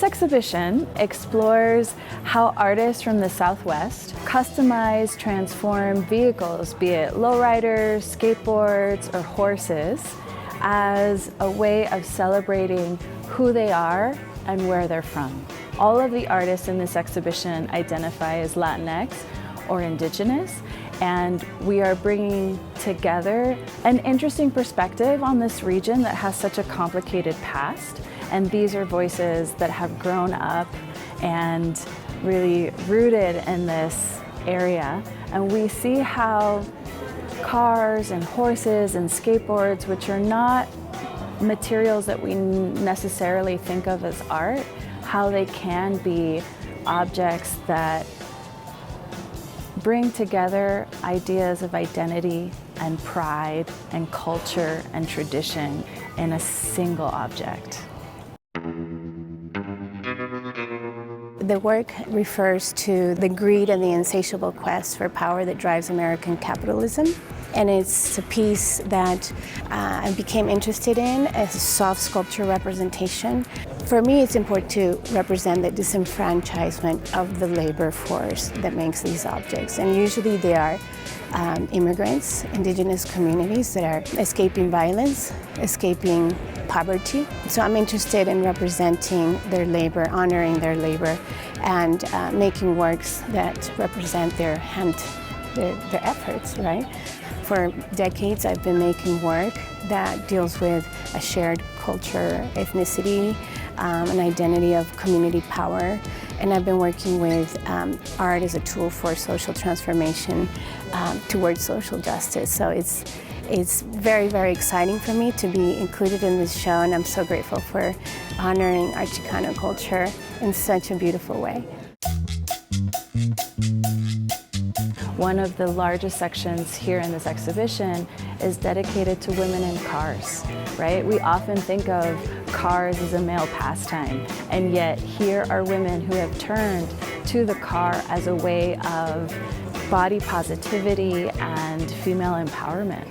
This exhibition explores how artists from the Southwest customize, transform vehicles, be it lowriders, skateboards, or horses, as a way of celebrating who they are and where they're from. All of the artists in this exhibition identify as Latinx or Indigenous, and we are bringing together an interesting perspective on this region that has such a complicated past. And these are voices that have grown up and really rooted in this area. And we see how cars and horses and skateboards, which are not materials that we necessarily think of as art, how they can be objects that bring together ideas of identity and pride and culture and tradition in a single object. The work refers to the greed and the insatiable quest for power that drives American capitalism. And it's a piece that I became interested in as a soft sculpture representation. For me, it's important to represent the disenfranchisement of the labor force that makes these objects. And usually they are immigrants, indigenous communities that are escaping violence, escaping poverty. So I'm interested in representing their labor, honoring their labor, and making works that represent their efforts, right? For decades, I've been making work that deals with a shared culture, ethnicity, an identity of community power. And I've been working with art as a tool for social transformation towards social justice. So it's very, very exciting for me to be included in this show, and I'm so grateful for honoring our Chicano culture in such a beautiful way. One of the largest sections here in this exhibition is dedicated to women in cars, right? We often think of cars as a male pastime, and yet here are women who have turned to the car as a way of body positivity and female empowerment.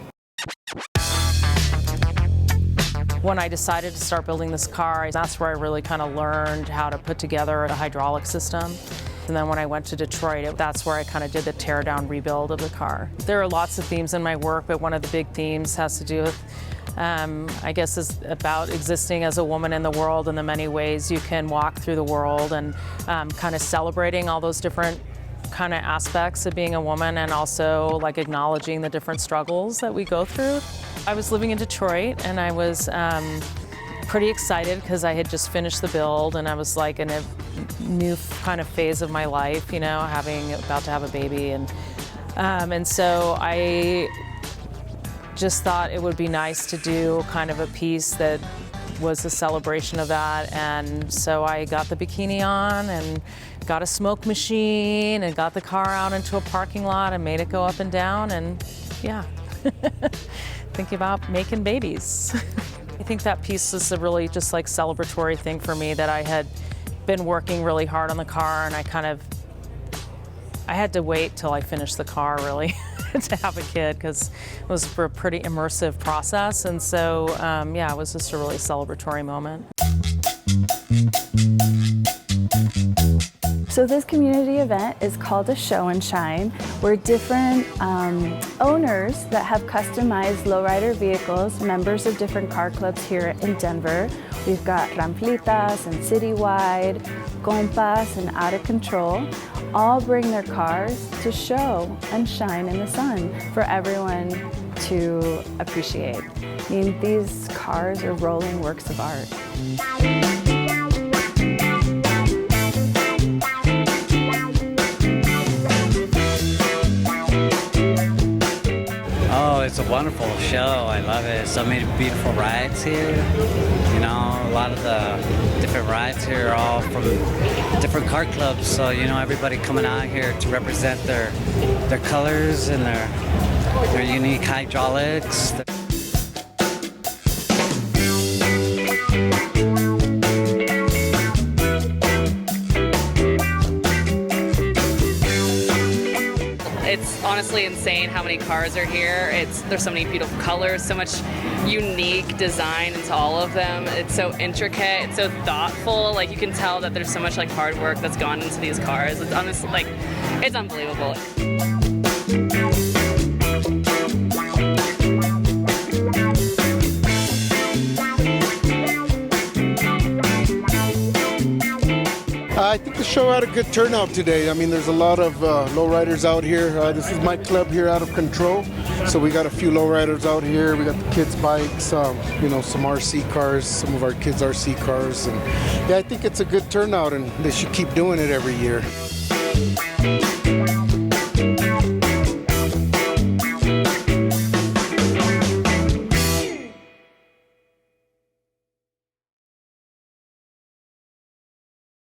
When I decided to start building this car, that's where I really kind of learned how to put together a hydraulic system. And then when I went to Detroit, that's where I kind of did the tear down rebuild of the car. There are lots of themes in my work, but one of the big themes has to do with, I guess, is about existing as a woman in the world and the many ways you can walk through the world, and kind of celebrating all those different kind of aspects of being a woman, and also like acknowledging the different struggles that we go through. I was living in Detroit, and I was pretty excited because I had just finished the build, and I was like in a new kind of phase of my life, you know, about to have a baby, and so I just thought it would be nice to do kind of a piece that was a celebration of that. And so I got the bikini on and got a smoke machine and got the car out into a parking lot and made it go up and down, and yeah, thinking about making babies. I think that piece is a really just like celebratory thing for me, that I had been working really hard on the car, and I had to wait till I finished the car really to have a kid, because it was a pretty immersive process. And so, yeah, it was just a really celebratory moment. So this community event is called a Show and Shine, where different owners that have customized lowrider vehicles, members of different car clubs here in Denver. We've got Ramflitas and Citywide, Compas and Out of Control, all bring their cars to show and shine in the sun for everyone to appreciate. I mean, these cars are rolling works of art. Oh, it's a wonderful show. I love it. So many beautiful rides here. You know, a lot of the different rides here are all from different car clubs. So, you know, everybody coming out here to represent their colors and their unique hydraulics. It's honestly insane how many cars are here. There's so many beautiful colors, so much unique design into all of them. It's so intricate, it's so thoughtful. Like, you can tell that there's so much like hard work that's gone into these cars. It's honestly like, it's unbelievable. I think the show had a good turnout today. I mean, there's a lot of lowriders out here. This is my club here, Out of Control. So we got a few lowriders out here. We got the kids' bikes, you know, some RC cars, some of our kids' RC cars. And yeah, I think it's a good turnout, and they should keep doing it every year.